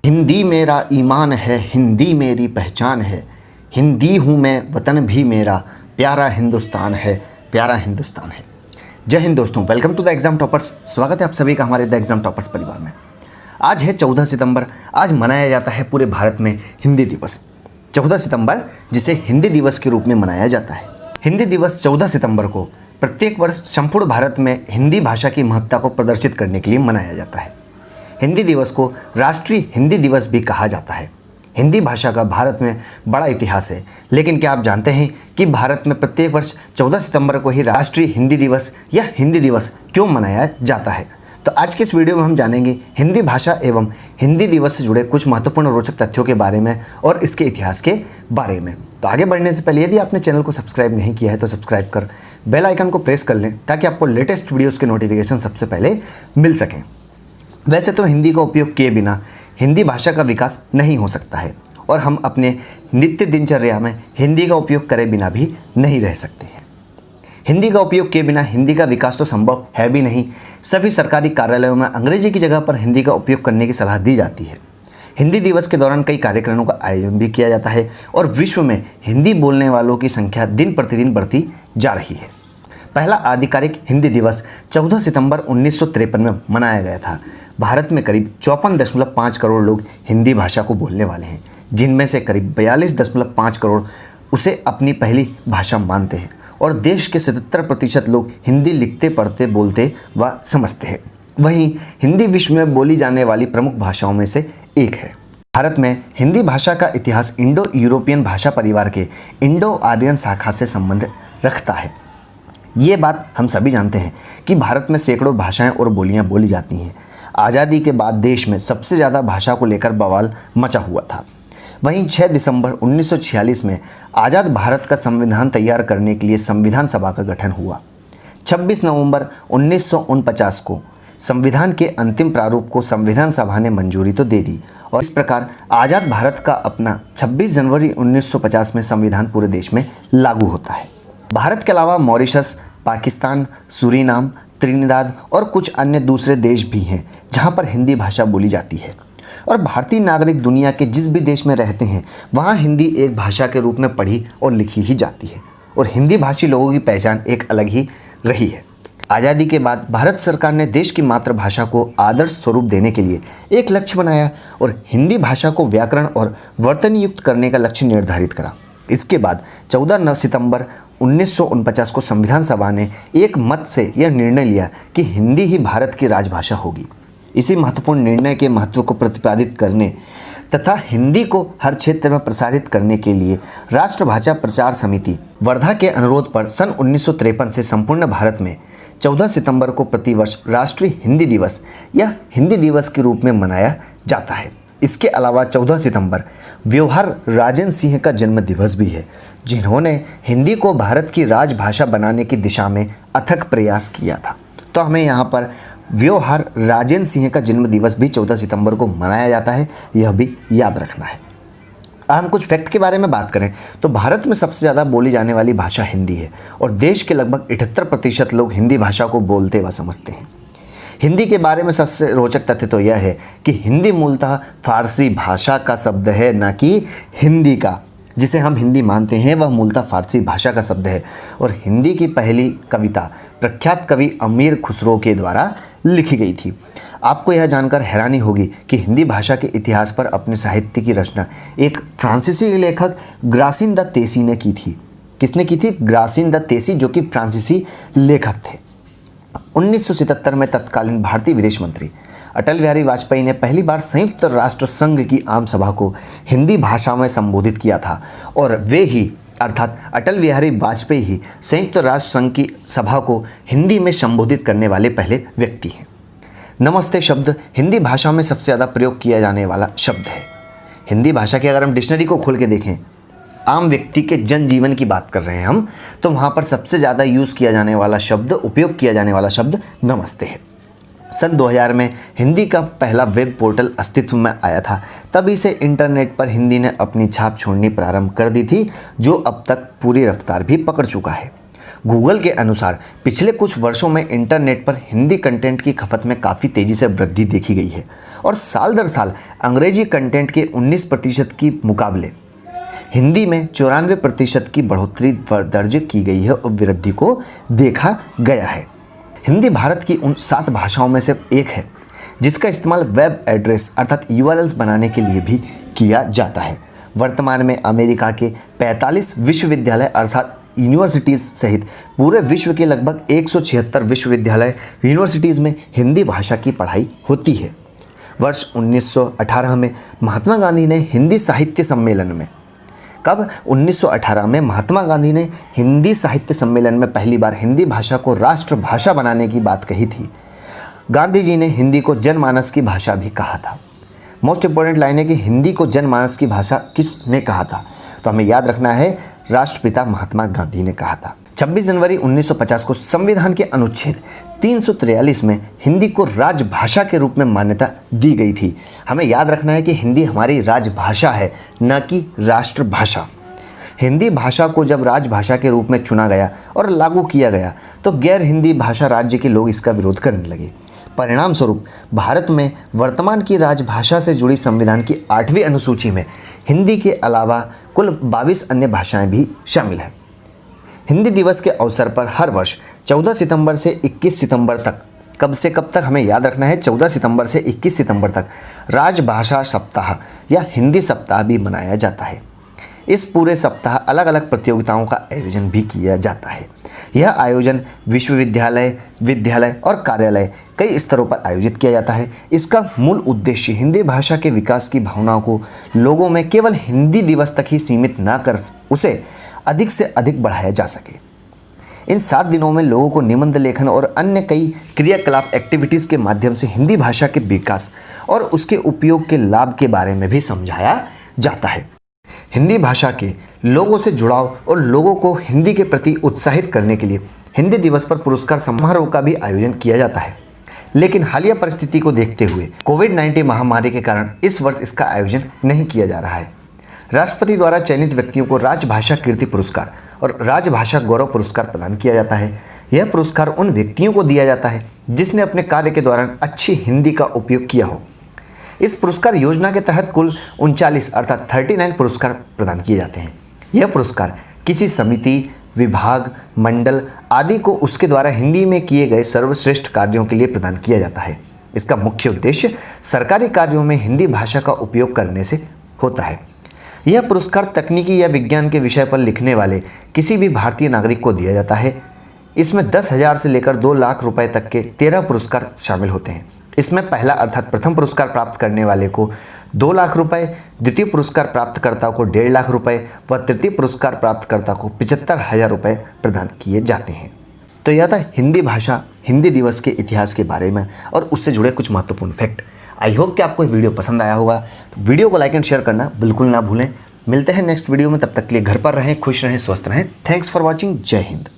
हिंदी मेरा ईमान है, हिंदी मेरी पहचान है, हिंदी हूँ मैं, वतन भी मेरा, प्यारा हिंदुस्तान है, प्यारा हिंदुस्तान है। जय हिंद दोस्तों, welcome to the exam toppers. स्वागत है आप सभी का हमारे द एग्ज़ाम टॉपर्स परिवार में। आज है 14 सितंबर। आज मनाया जाता है पूरे भारत में हिंदी दिवस। 14 सितंबर जिसे हिंदी दिवस के रूप में मनाया जाता है। हिंदी दिवस 14 सितंबर को प्रत्येक वर्ष संपूर्ण भारत में हिंदी भाषा की महत्ता को प्रदर्शित करने के लिए मनाया जाता है। हिंदी दिवस को राष्ट्रीय हिंदी दिवस भी कहा जाता है। हिंदी भाषा का भारत में बड़ा इतिहास है, लेकिन क्या आप जानते हैं कि भारत में प्रत्येक वर्ष 14 सितंबर को ही राष्ट्रीय हिंदी दिवस या हिंदी दिवस क्यों मनाया जाता है? तो आज के इस वीडियो में हम जानेंगे हिंदी भाषा एवं हिंदी दिवस से जुड़े कुछ महत्वपूर्ण रोचक तथ्यों के बारे में और इसके इतिहास के बारे में। तो आगे बढ़ने से पहले यदि आपने चैनल को सब्सक्राइब नहीं किया है तो सब्सक्राइब कर बेल आइकन को प्रेस कर लें ताकि आपको लेटेस्ट वीडियोज़ के नोटिफिकेशन सबसे पहले मिल सकें। वैसे तो हिंदी का उपयोग किए बिना हिंदी भाषा का विकास नहीं हो सकता है और हम अपने नित्य दिनचर्या में हिंदी का उपयोग करे बिना भी नहीं रह सकते हैं। हिंदी का उपयोग किए बिना हिंदी का विकास तो संभव है भी नहीं। सभी सरकारी कार्यालयों में अंग्रेजी की जगह पर हिंदी का उपयोग करने की सलाह दी जाती है। हिंदी दिवस के दौरान कई कार्यक्रमों का आयोजन भी किया जाता है और विश्व में हिंदी बोलने वालों की संख्या दिन प्रतिदिन बढ़ती जा रही है। पहला आधिकारिक हिंदी दिवस 14 सितंबर 1953 में मनाया गया था। भारत में करीब 54.5 करोड़ लोग हिंदी भाषा को बोलने वाले हैं, जिनमें से करीब 42.5 करोड़ उसे अपनी पहली भाषा मानते हैं और देश के 77% लोग हिंदी लिखते, पढ़ते, बोलते व समझते हैं। वहीं हिंदी विश्व में बोली जाने वाली प्रमुख भाषाओं में से एक है। भारत में हिंदी भाषा का इतिहास इंडो यूरोपियन भाषा परिवार के इंडो आर्यन शाखा से संबंध रखता है। ये बात हम सभी जानते हैं कि भारत में सैकड़ों भाषाएं और बोलियां बोली जाती हैं। आज़ादी के बाद देश में सबसे ज़्यादा भाषा को लेकर बवाल मचा हुआ था। वहीं 6 दिसंबर 1946 में आज़ाद भारत का संविधान तैयार करने के लिए संविधान सभा का गठन हुआ। 26 नवंबर 1949 को संविधान के अंतिम प्रारूप को संविधान सभा ने मंजूरी तो दे दी और इस प्रकार आज़ाद भारत का अपना 26 जनवरी 1950 में संविधान पूरे देश में लागू होता है। भारत के अलावा मॉरिशस, पाकिस्तान, सूरीनाम, त्रिनिदाद और कुछ अन्य दूसरे देश भी हैं जहां पर हिंदी भाषा बोली जाती है और भारतीय नागरिक दुनिया के जिस भी देश में रहते हैं वहां हिंदी एक भाषा के रूप में पढ़ी और लिखी ही जाती है और हिंदी भाषी लोगों की पहचान एक अलग ही रही है। आज़ादी के बाद भारत सरकार ने देश की मातृभाषा को आदर्श स्वरूप देने के लिए एक लक्ष्य बनाया और हिंदी भाषा को व्याकरण और वर्तनी युक्त करने का लक्ष्य निर्धारित करा। इसके बाद 14 सितंबर 1949 को संविधान सभा ने एक मत से यह निर्णय लिया कि हिंदी ही भारत की राजभाषा होगी। इसी महत्वपूर्ण निर्णय के महत्व को प्रतिपादित करने तथा हिंदी को हर क्षेत्र में प्रसारित करने के लिए राष्ट्रभाषा प्रचार समिति वर्धा के अनुरोध पर सन 1953 से संपूर्ण भारत में 14 सितंबर को प्रतिवर्ष राष्ट्रीय हिंदी दिवस या हिंदी दिवस के रूप में मनाया जाता है। इसके अलावा 14 सितंबर व्योहार राजेंद्र सिंह का जन्म दिवस भी है, जिन्होंने हिंदी को भारत की राजभाषा बनाने की दिशा में अथक प्रयास किया था। तो हमें यहाँ पर व्योहार राजेंद्र सिंह का जन्म दिवस भी 14 सितंबर को मनाया जाता है, यह भी याद रखना है। हम कुछ फैक्ट के बारे में बात करें तो भारत में सबसे ज़्यादा बोली जाने वाली भाषा हिंदी है और देश के लगभग 78% लोग हिंदी भाषा को बोलते व समझते हैं। हिंदी के बारे में सबसे रोचक तथ्य तो यह है कि हिंदी मूलतः फारसी भाषा का शब्द है, न कि हिंदी का। जिसे हम हिंदी मानते हैं वह मूलतः फारसी भाषा का शब्द है और हिंदी की पहली कविता प्रख्यात कवि अमीर खुसरो के द्वारा लिखी गई थी। आपको यह जानकर हैरानी होगी कि हिंदी भाषा के इतिहास पर अपने साहित्य की रचना एक फ्रांसीसी लेखक ग्रासिन द तेसी ने की थी। किसने की थी? ग्रासिन द तेसी, जो कि फ्रांसीसी लेखक थे। 1977 में तत्कालीन भारतीय विदेश मंत्री अटल बिहारी वाजपेयी ने पहली बार संयुक्त राष्ट्र संघ की आम सभा को हिंदी भाषा में संबोधित किया था और वे ही अर्थात अटल बिहारी वाजपेयी ही संयुक्त राष्ट्र संघ की सभा को हिंदी में संबोधित करने वाले पहले व्यक्ति हैं। नमस्ते शब्द हिंदी भाषा में सबसे ज़्यादा प्रयोग किया जाने वाला शब्द है। हिंदी भाषा की अगर हम डिक्शनरी को खोल के देखें, आम व्यक्ति के जनजीवन की बात कर रहे हैं हम, तो वहाँ पर सबसे ज़्यादा यूज़ किया जाने वाला शब्द, उपयोग किया जाने वाला शब्द नमस्ते है। सन 2000 में हिंदी का पहला वेब पोर्टल अस्तित्व में आया था। तभी से इंटरनेट पर हिंदी ने अपनी छाप छोड़नी प्रारंभ कर दी थी, जो अब तक पूरी रफ्तार भी पकड़ चुका है। गूगल के अनुसार पिछले कुछ वर्षों में इंटरनेट पर हिंदी कंटेंट की खपत में काफ़ी तेज़ी से वृद्धि देखी गई है और साल दर साल अंग्रेजी कंटेंट के 19% की मुकाबले हिंदी में 94% की बढ़ोतरी दर्ज की गई है और वृद्धि को देखा गया है। हिंदी भारत की उन 7 भाषाओं में से एक है जिसका इस्तेमाल वेब एड्रेस अर्थात URLs बनाने के लिए भी किया जाता है। वर्तमान में अमेरिका के 45 विश्वविद्यालय अर्थात यूनिवर्सिटीज़ सहित पूरे विश्व के लगभग 176 विश्वविद्यालय यूनिवर्सिटीज़ में हिंदी भाषा की पढ़ाई होती है। वर्ष 1918 में महात्मा गांधी ने हिंदी साहित्य सम्मेलन में 1918 में महात्मा गांधी ने हिंदी साहित्य सम्मेलन में पहली बार हिंदी भाषा को राष्ट्रभाषा बनाने की बात कही थी। गांधी जी ने हिंदी को जनमानस की भाषा भी कहा था। मोस्ट इंपॉर्टेंट लाइन है कि हिंदी को जनमानस की भाषा किसने कहा था, तो हमें याद रखना है राष्ट्रपिता महात्मा गांधी ने कहा था। 26 जनवरी 1950 को संविधान के अनुच्छेद 343 में हिंदी को राजभाषा के रूप में मान्यता दी गई थी। हमें याद रखना है कि हिंदी हमारी राजभाषा है, न कि राष्ट्रभाषा। हिंदी भाषा को जब राजभाषा के रूप में चुना गया और लागू किया गया तो गैर हिंदी भाषा राज्य के लोग इसका विरोध करने लगे। परिणाम स्वरूप भारत में वर्तमान की राजभाषा से जुड़ी संविधान की 8वीं अनुसूची में हिंदी के अलावा कुल 22 अन्य भाषाएं भी शामिल हैं। हिंदी दिवस के अवसर पर हर वर्ष 14 सितंबर से 21 सितंबर तक, कब से कब तक हमें याद रखना है, 14 सितंबर से 21 सितंबर तक राजभाषा सप्ताह या हिंदी सप्ताह भी मनाया जाता है। इस पूरे सप्ताह अलग अलग प्रतियोगिताओं का आयोजन भी किया जाता है। यह आयोजन विश्वविद्यालय, विद्यालय और कार्यालय कई स्तरों पर आयोजित किया जाता है। इसका मूल उद्देश्य हिंदी भाषा के विकास की भावनाओं को लोगों में केवल हिंदी दिवस तक ही सीमित न कर उसे अधिक से अधिक बढ़ाया जा सके। इन 7 दिनों में लोगों को निबंध लेखन और अन्य कई क्रियाकलाप एक्टिविटीज़ के माध्यम से हिंदी भाषा के विकास और उसके उपयोग के लाभ के बारे में भी समझाया जाता है। हिंदी भाषा के लोगों से जुड़ाव और लोगों को हिंदी के प्रति उत्साहित करने के लिए हिंदी दिवस पर पुरस्कार समारोह का भी आयोजन किया जाता है। लेकिन हालिया परिस्थिति को देखते हुए कोविड-19 महामारी के कारण इस वर्ष इसका आयोजन नहीं किया जा रहा है। राष्ट्रपति द्वारा चयनित व्यक्तियों को राजभाषा कीर्ति पुरस्कार और राजभाषा गौरव पुरस्कार प्रदान किया जाता है। यह पुरस्कार उन व्यक्तियों को दिया जाता है जिसने अपने कार्य के दौरान अच्छी हिंदी का उपयोग किया हो। इस पुरस्कार योजना के तहत कुल 39 अर्थात 39 पुरस्कार प्रदान किए जाते हैं। यह पुरस्कार किसी समिति, विभाग, मंडल आदि को उसके द्वारा हिंदी में किए गए सर्वश्रेष्ठ कार्यों के लिए प्रदान किया जाता है। इसका मुख्य उद्देश्य सरकारी कार्यों में हिंदी भाषा का उपयोग करने से होता है। यह पुरस्कार तकनीकी या विज्ञान के विषय पर लिखने वाले किसी भी भारतीय नागरिक को दिया जाता है। इसमें 10,000 से लेकर 2 लाख रुपए तक के 13 पुरस्कार शामिल होते हैं। इसमें पहला अर्थात प्रथम पुरस्कार प्राप्त करने वाले को 2 लाख रुपए, द्वितीय पुरस्कार प्राप्तकर्ता को 1.5 लाख रुपए व तृतीय पुरस्कार प्राप्तकर्ता को 75,000 रुपए प्रदान किए जाते हैं। तो यह था हिंदी भाषा, हिंदी दिवस के इतिहास के बारे में और उससे जुड़े कुछ महत्वपूर्ण फैक्ट। आई होप कि आपको ये वीडियो पसंद आया होगा। तो वीडियो को लाइक एंड शेयर करना बिल्कुल ना भूलें। मिलते हैं नेक्स्ट वीडियो में, तब तक के लिए घर पर रहें, खुश रहें, स्वस्थ रहें। Thanks for watching. जय हिंद।